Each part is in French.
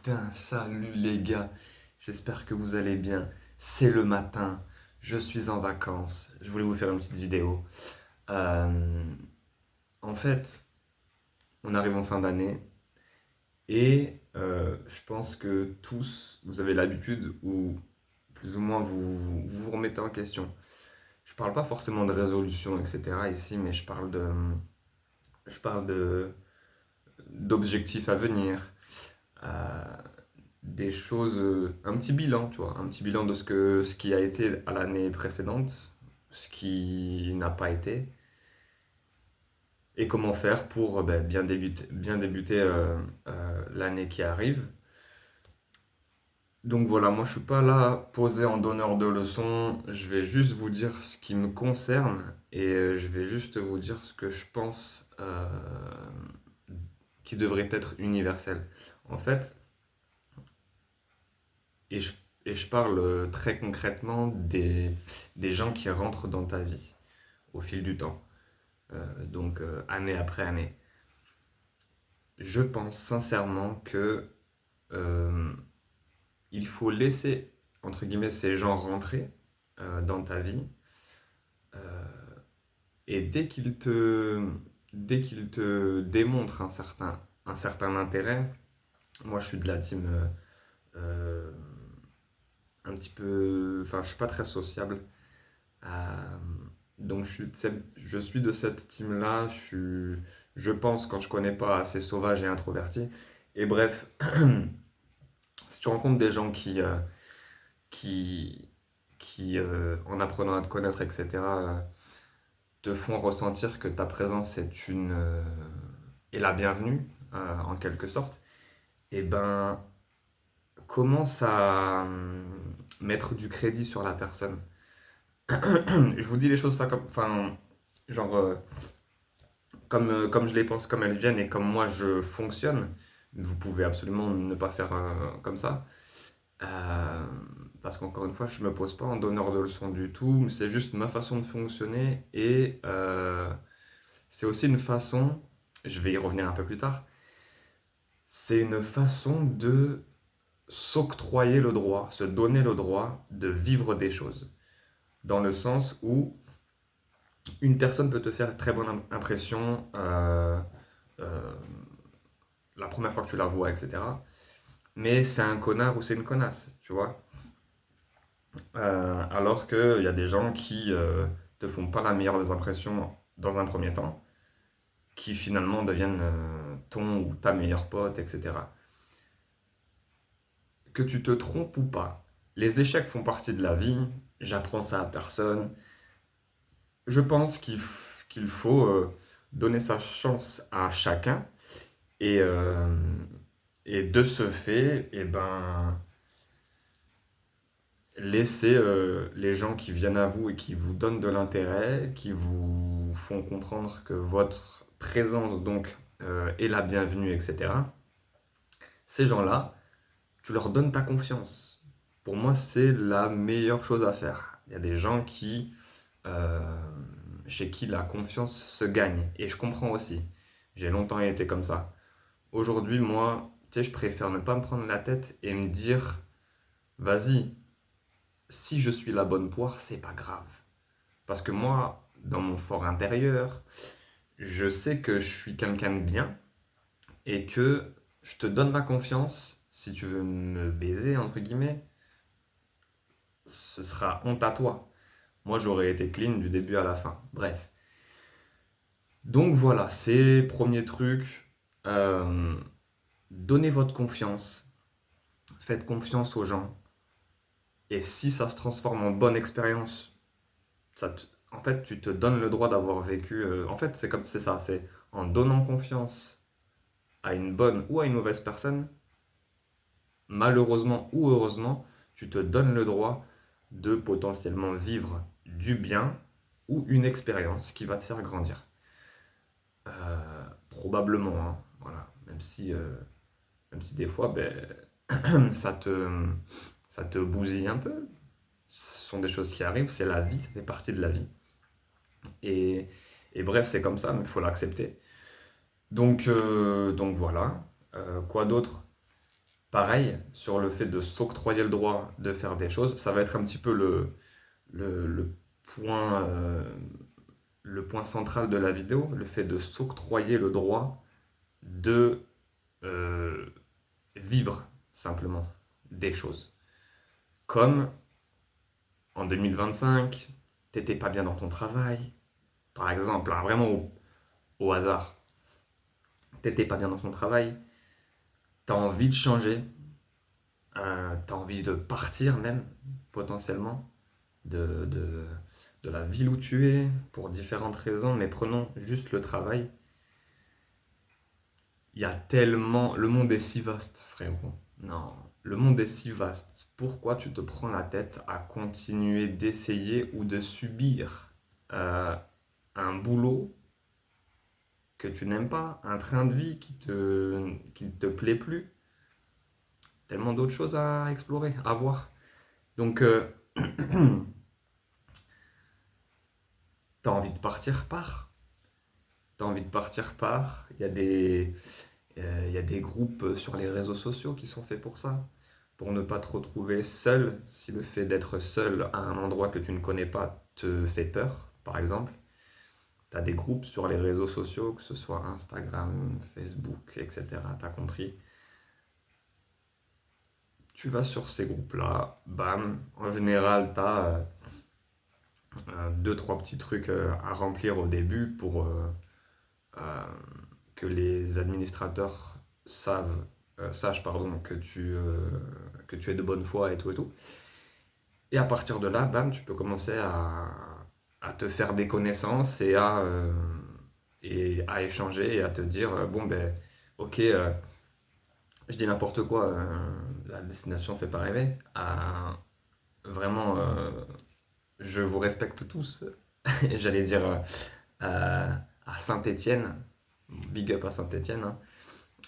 Putain, salut les gars, j'espère que vous allez bien. C'est le matin, je suis en vacances, je voulais vous faire une petite vidéo. Euh, En fait, on arrive en fin d'année et je pense que tous, vous avez l'habitude ou plus ou moins vous remettez en question. Je parle pas forcément de résolution, etc. ici, mais je parle d'objectifs à venir. euh, des choses, un petit bilan, tu vois, un petit bilan de ce qui a été à l'année précédente, ce qui n'a pas été, et comment faire pour ben, bien débuter l'année qui arrive. Donc voilà, moi je suis pas là posé en donneur de leçons, je vais juste vous dire ce qui me concerne et je vais juste vous dire ce que je pense qui devrait être universel. En fait, Et je, et je parle très concrètement des gens qui rentrent dans ta vie au fil du temps, année après année. Je pense sincèrement que euh, il faut laisser, entre guillemets, ces gens rentrer dans ta vie euh, et dès qu'ils te démontrent un certain intérêt, moi je suis de la team euh, un petit peu, enfin je suis pas très sociable. Euh, donc je suis de cette team-là. Je pense quand je connais pas assez sauvage et introverti. Et bref, si tu rencontres des gens qui, en apprenant à te connaître, etc., te font ressentir que ta présence est la bienvenue, en quelque sorte, et ben commence à mettre du crédit sur la personne. Je vous dis les choses ça comme, enfin, genre, comme je les pense, comme elles viennent et comme moi je fonctionne. Vous pouvez absolument ne pas faire comme ça. Euh, Parce qu'encore une fois, je me pose pas en donneur de leçons du tout. C'est juste ma façon de fonctionner et c'est aussi une façon, je vais y revenir un peu plus tard, c'est une façon de s'octroyer le droit, se donner le droit de vivre des choses. Dans le sens où une personne peut te faire très bonne impression euh, la première fois que tu la vois, etc. Mais c'est un connard ou c'est une connasse, tu vois. Alors qu'il y a des gens qui te font pas la meilleure des impressions dans un premier temps, qui finalement deviennent ton ou ta meilleure pote, etc. Que tu te trompes ou pas, les échecs font partie de la vie, j'apprends ça à personne. Je pense qu'il faut donner sa chance à chacun et, euh, et de ce fait, eh ben, laissez les gens qui viennent à vous et qui vous donnent de l'intérêt, qui vous font comprendre que votre présence donc est la bienvenue, etc. Ces gens-là, tu leur donnes ta confiance. Pour moi, c'est la meilleure chose à faire. Il y a des gens euh, chez qui la confiance se gagne. Et je comprends aussi. J'ai longtemps été comme ça. Aujourd'hui, moi, tu sais, je préfère ne pas me prendre la tête et me dire, vas-y, si je suis la bonne poire, c'est pas grave. Parce que moi, dans mon fort intérieur, je sais que je suis quelqu'un de bien et que je te donne ma confiance. Si tu veux me baiser, entre guillemets, ce sera honte à toi. Moi, j'aurais été clean du début à la fin. Bref. Donc voilà, c'est premier truc. Euh, Donnez votre confiance. Faites confiance aux gens. Et si ça se transforme en bonne expérience, en fait, tu te donnes le droit d'avoir vécu. En fait, c'est ça. C'est en donnant confiance à une bonne ou à une mauvaise personne, malheureusement ou heureusement, tu te donnes le droit de potentiellement vivre du bien ou une expérience qui va te faire grandir. Probablement, hein, voilà. Même si des fois, ben, ça te bousille un peu. Ce sont des choses qui arrivent, c'est la vie, ça fait partie de la vie. Et, et bref, c'est comme ça, mais il faut l'accepter. Donc voilà. Quoi d'autre? Pareil, sur le fait de s'octroyer le droit de faire des choses, ça va être un petit peu le point, le point central de la vidéo, le fait de s'octroyer le droit de euh, vivre simplement des choses. Comme en 2025, t'étais pas bien dans ton travail, par exemple, hein, vraiment au hasard, t'étais pas bien dans ton travail, t'as envie de changer, t'as envie de partir même, potentiellement, de la ville où tu es, pour différentes raisons, mais prenons juste le travail. Il y a tellement... Le monde est si vaste, frérot. Non, le monde est si vaste. Pourquoi tu te prends la tête à continuer d'essayer ou de subir euh, un boulot que tu n'aimes pas, un train de vie qui ne te plaît plus? Tellement d'autres choses à explorer, à voir. Donc, t'as envie de partir, pars. T'as envie de partir, pars. Il y a des groupes sur les réseaux sociaux qui sont faits pour ça. Pour ne pas te retrouver seul, si le fait d'être seul à un endroit que tu ne connais pas te fait peur, par exemple. Tu as des groupes sur les réseaux sociaux, que ce soit Instagram, Facebook, etc. T'as compris. Tu vas sur ces groupes-là, bam. En général, tu as deux, trois petits trucs à remplir au début pour euh, que les administrateurs sachent pardon, que tu es de bonne foi et tout et tout. Et à partir de là, bam, tu peux commencer à te faire des connaissances et à échanger et à te dire, bon ben, ok, je dis n'importe quoi, la destination fait pas rêver. Vraiment, je vous respecte tous. J'allais dire à Saint-Étienne, big up à Saint-Étienne, hein.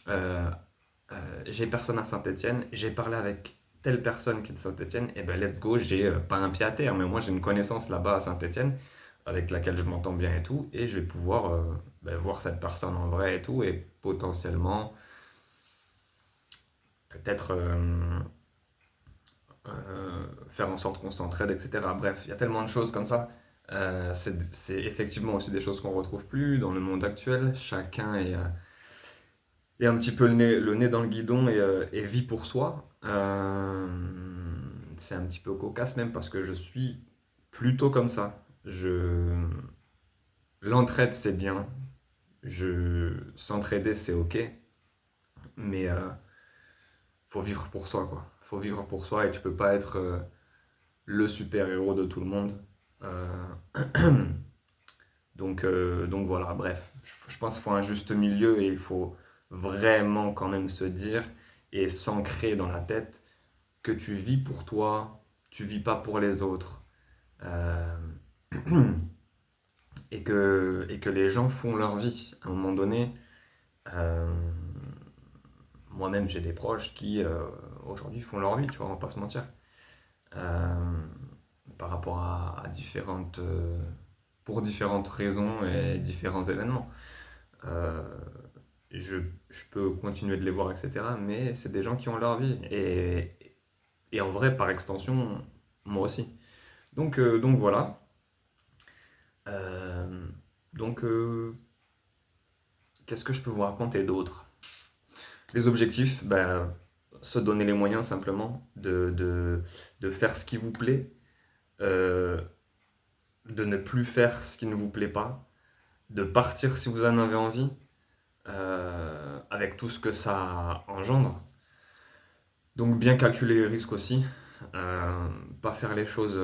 Euh, j'ai personne à Saint-Étienne, j'ai parlé avec telle personne qui est de Saint-Étienne, et ben let's go, j'ai pas un pied à terre, mais moi j'ai une connaissance là-bas à Saint-Étienne avec laquelle je m'entends bien et tout, et je vais pouvoir voir cette personne en vrai et tout, et potentiellement peut-être faire en sorte qu'on s'entraide, etc. Bref, il y a tellement de choses comme ça. C'est effectivement aussi des choses qu'on retrouve plus dans le monde actuel. Chacun est un petit peu le nez dans le guidon et vit pour soi. C'est un petit peu cocasse même parce que je suis plutôt comme ça. L'entraide c'est bien, s'entraider c'est ok, mais faut vivre pour soi quoi. Faut vivre pour soi et tu peux pas être le super-héros de tout le monde. Euh, donc voilà, bref, je pense qu'il faut un juste milieu et il faut vraiment quand même se dire et s'ancrer dans la tête que tu vis pour toi, tu vis pas pour les autres. Euh, et que les gens font leur vie. À un moment donné, euh, moi-même j'ai des proches qui aujourd'hui font leur vie, tu vois, on va pas se mentir. Euh, Par rapport à différentes, pour différentes raisons et différents événements. Euh, je peux continuer de les voir, etc. Mais c'est des gens qui ont leur vie. Et en vrai, par extension, moi aussi. Donc voilà. Euh, donc, qu'est-ce que je peux vous raconter d'autre? Les objectifs, ben, se donner les moyens simplement de faire ce qui vous plaît, euh, de ne plus faire ce qui ne vous plaît pas, de partir si vous en avez envie, avec tout ce que ça engendre. Donc bien calculer les risques aussi, euh, pas faire les choses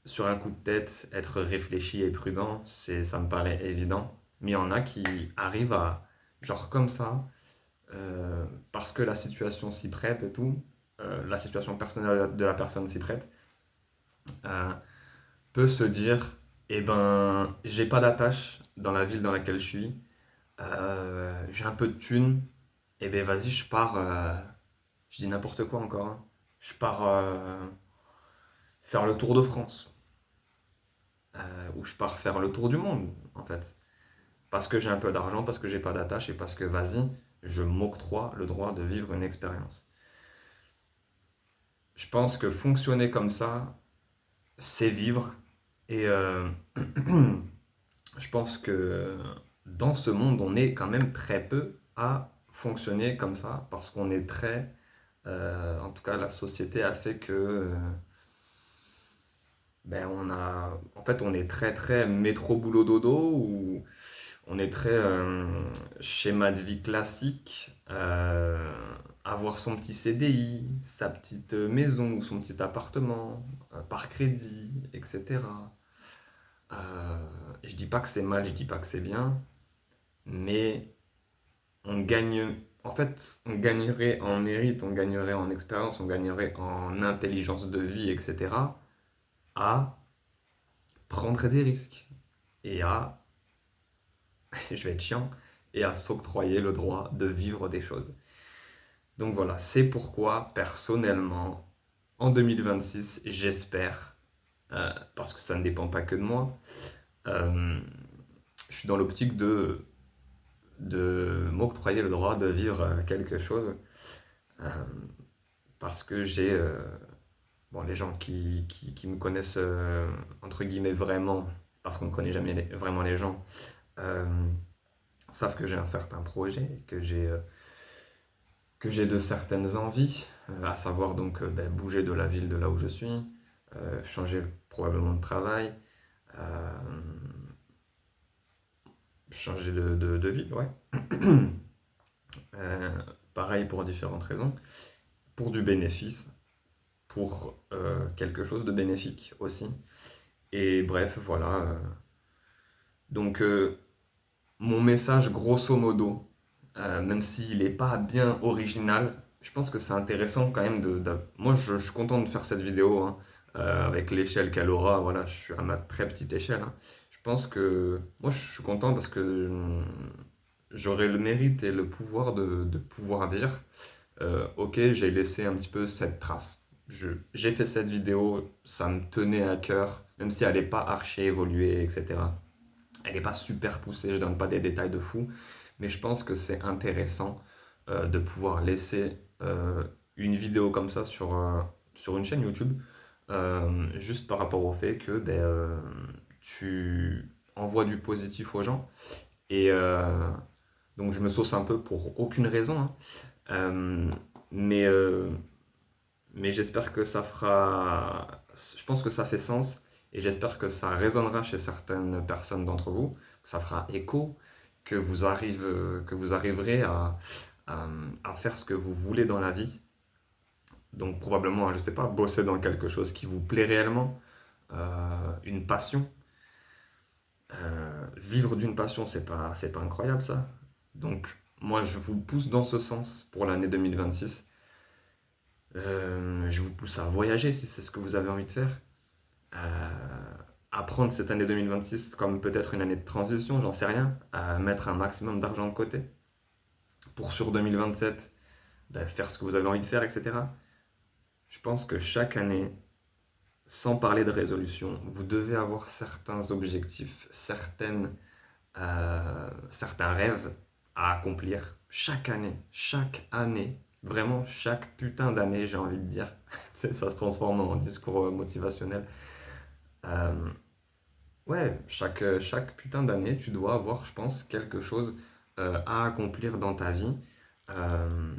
sur un coup de tête, être réfléchi et prudent, ça me paraît évident. Mais il y en a qui arrivent à, genre comme ça, parce que la situation s'y prête et tout, la situation personnelle de la personne s'y prête, euh, peut se dire, eh ben, j'ai pas d'attache dans la ville dans laquelle je suis, j'ai un peu de thunes, eh ben vas-y, je pars, je dis n'importe quoi encore, hein. Je pars faire le tour de France, ou je pars faire le tour du monde, en fait. Parce que j'ai un peu d'argent, parce que j'ai pas d'attache et parce que vas-y, je m'octroie le droit de vivre une expérience. je pense que fonctionner comme ça, c'est vivre. Et je pense que dans ce monde, on est quand même très peu à fonctionner comme ça parce qu'on est très, en tout cas, la société a fait que ben en fait, on est très très métro boulot dodo ou on est très schéma de vie classique, avoir son petit CDI, sa petite maison ou son petit appartement par crédit, etc. Je dis pas que c'est mal, je dis pas que c'est bien, mais on gagne, en fait, on gagnerait en mérite, on gagnerait en expérience, on gagnerait en intelligence de vie, etc. à prendre des risques et à, je vais être chiant, et à s'octroyer le droit de vivre des choses. Donc voilà, c'est pourquoi personnellement, en 2026, j'espère, parce que ça ne dépend pas que de moi, euh, je suis dans l'optique de m'octroyer le droit de vivre quelque chose, euh, parce que j'ai, bon, les gens qui me connaissent, entre guillemets, vraiment, parce qu'on ne connaît jamais vraiment les gens, euh, savent que j'ai un certain projet, que j'ai de certaines envies, à savoir donc ben, bouger de la ville de là où je suis, changer probablement de travail, euh, changer de ville, ouais. Euh, Pareil pour différentes raisons, pour du bénéfice, pour quelque chose de bénéfique aussi. Et bref, voilà. Donc mon message, grosso modo, même s'il n'est pas bien original, je pense que c'est intéressant quand même Moi, je suis content de faire cette vidéo, hein, avec l'échelle qu'elle aura. Voilà, je suis à ma très petite échelle, hein. Je pense que... Moi, je suis content parce que j'aurai le mérite et le pouvoir de pouvoir dire, ok, j'ai laissé un petit peu cette trace. J'ai fait cette vidéo, ça me tenait à cœur, même si elle n'est pas archi évoluée, etc. Elle n'est pas super poussée, je donne pas des détails de fou, mais je pense que c'est intéressant de pouvoir laisser une vidéo comme ça sur une chaîne YouTube, juste par rapport au fait que ben, tu envoies du positif aux gens. Et donc je me sauce un peu pour aucune raison, hein. Euh, mais mais j'espère que ça fera... Je pense que ça fait sens et j'espère que ça résonnera chez certaines personnes d'entre vous, que ça fera écho, que vous arriverez à faire ce que vous voulez dans la vie. Donc probablement, je ne sais pas, bosser dans quelque chose qui vous plaît réellement, une passion. Vivre d'une passion, c'est pas incroyable ça. Donc moi, je vous pousse dans ce sens pour l'année 2026. Je vous pousse à voyager si c'est ce que vous avez envie de faire. Euh, à prendre cette année 2026 comme peut-être une année de transition, j'en sais rien. À mettre un maximum d'argent de côté. Pour sur 2027, ben, faire ce que vous avez envie de faire, etc. Je pense que chaque année, sans parler de résolution, vous devez avoir certains objectifs, certains rêves à accomplir chaque année, vraiment chaque putain d'année, j'ai envie de dire. Ça se transforme en discours motivationnel. Euh, ouais, chaque putain d'année, tu dois avoir, je pense, quelque chose à accomplir dans ta vie euh,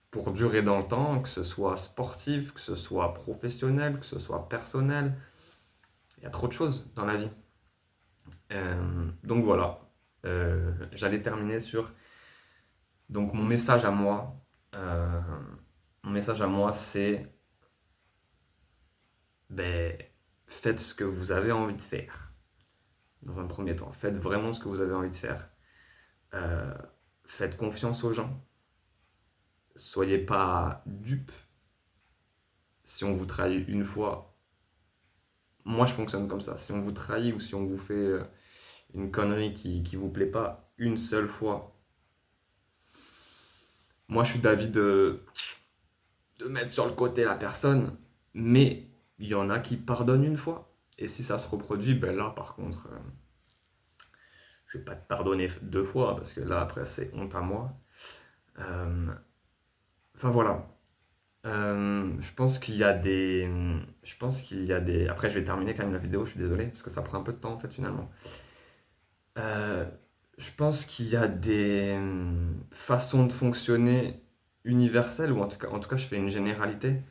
pour durer dans le temps, que ce soit sportif, que ce soit professionnel, que ce soit personnel. Il y a trop de choses dans la vie. Donc voilà. J'allais terminer sur donc mon message à moi. euh, Mon message à moi, c'est ben, faites ce que vous avez envie de faire. Dans un premier temps, faites vraiment ce que vous avez envie de faire. Euh, Faites confiance aux gens. Soyez pas dupes. Si on vous trahit une fois, moi je fonctionne comme ça. Si on vous trahit ou si on vous fait une connerie qui vous plaît pas une seule fois, moi je suis d'avis de mettre sur le côté la personne, mais il y en a qui pardonnent une fois. Et si ça se reproduit, ben là par contre, je vais pas te pardonner deux fois, parce que là après c'est honte à moi. Euh, Enfin voilà. Je pense qu'il y a des, je pense qu'il y a des. Après, je vais terminer quand même la vidéo. Je suis désolé parce que ça prend un peu de temps en fait finalement. Euh, je pense qu'il y a des façons de fonctionner universelles, ou en tout cas, je fais une généralité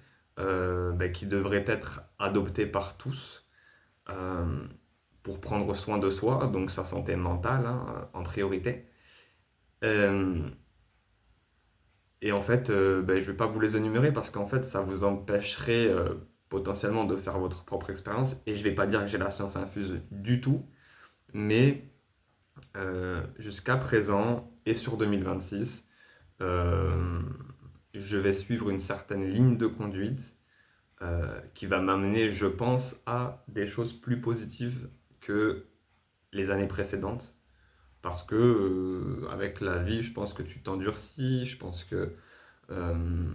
qui devrait être adoptée par tous euh, pour prendre soin de soi, donc sa santé mentale hein, en priorité. Euh, et en fait, je vais pas vous les énumérer parce qu'en fait, ça vous empêcherait potentiellement de faire votre propre expérience. Et je vais pas dire que j'ai la science infuse du tout, mais jusqu'à présent et sur 2026, euh, je vais suivre une certaine ligne de conduite qui va m'amener, je pense, à des choses plus positives que les années précédentes. Parce que avec la vie, je pense que tu t'endurcis, je pense que euh,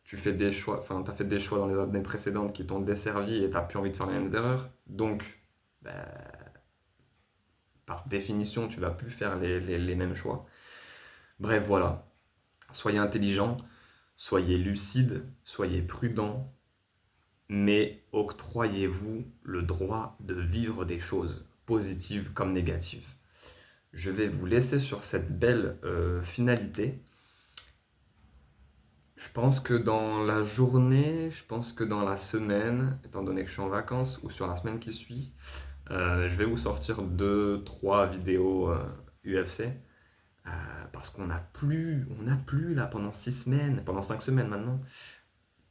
tu fais des choix, enfin, tu as fait des choix dans les années précédentes qui t'ont desservi et tu n'as plus envie de faire les mêmes erreurs. Donc, ben, par définition, tu vas plus faire les mêmes choix. Bref, voilà. Soyez intelligent, soyez lucide, soyez prudent, mais octroyez-vous le droit de vivre des choses, positives comme négatives. Je vais vous laisser sur cette belle finalité. Je pense que dans la journée, je pense que dans la semaine, étant donné que je suis en vacances, ou sur la semaine qui suit, je vais vous sortir 2, 3 vidéos UFC. Parce on n'a plus là pendant 6 semaines, pendant 5 semaines maintenant.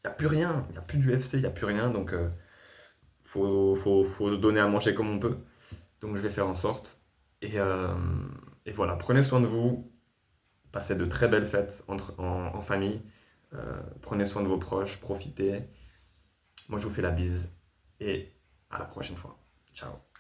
Il n'y a plus rien, il n'y a plus d'UFC, il n'y a plus rien, donc faut se donner à manger comme on peut. Donc je vais faire en sorte. Et, euh, et voilà, prenez soin de vous, passez de très belles fêtes en famille, prenez soin de vos proches, profitez. Moi je vous fais la bise et à la prochaine fois. Ciao.